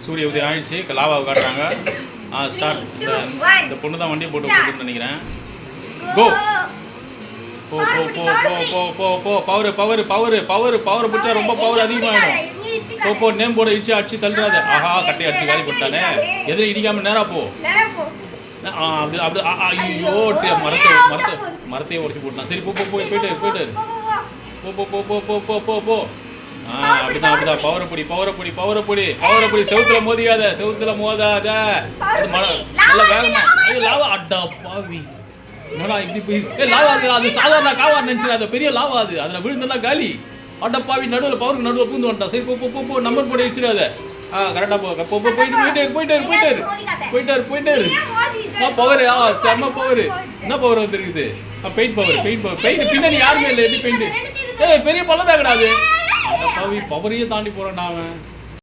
சூரிய உதயம் ஆயிடுச்சு. லாவாவை காட்டுறாங்க. ஸ்டார்ட். இந்த பொண்ணு தான் வண்டியை போட்டு போட்டுன்னு நினைக்கிறேன். கோ. போ போ போ போ போ போ போ. Power power power power power பிடிச்சா ரொம்ப பவர் அதிகமாகிடும். போ போ. நேம் போட இடிச்சு அடிச்சு தள்ளுறாத. ஆஹா கட்டை அடிச்சு காலி போட்டானே. எதில் இடிக்காம நேரா போ. அப்படி அப்படி ஐயோ மரத்தையே உடச்சி போட்டான். சரி போ போ போயிட்டு போயிட்டு போ போ போ போ போ போ போ. அப்படிதான் அப்படிதான். பவரை பொடி பவரை பொடி பவரை பொடி பவரை பொடி. செவுத்துல மோதியாத செவுத்துல மோதாத. நல்ல வேகமா. ஐயோ லாவா. அட்டா பாவி. என்னடா இப்படி லாவா. அது சாதாரண காவா நினைச்சு அது பெரிய லாவா. அது அதில் விழுந்தெல்லாம் காலி. அட்டா பாவி. நடுவில் பவருக்கு நடுவில் பூந்து வந்துட்டான். சரி போ போ போ. நம்பர் போட்டு வச்சிடாத. கரெக்டாக போ போ போயிட்டாரு. பவர். செம்ம பவர். என்ன பவர் வந்துருக்குது? Paint power paint power. Paint பின்னாடி யாருமே இல்லை. எப்படி பெயிண்ட்? பெரிய பள்ளம் தான் கிடையாது. அந்த பாவி பவரையே தாண்டி போகிறான் அவன்.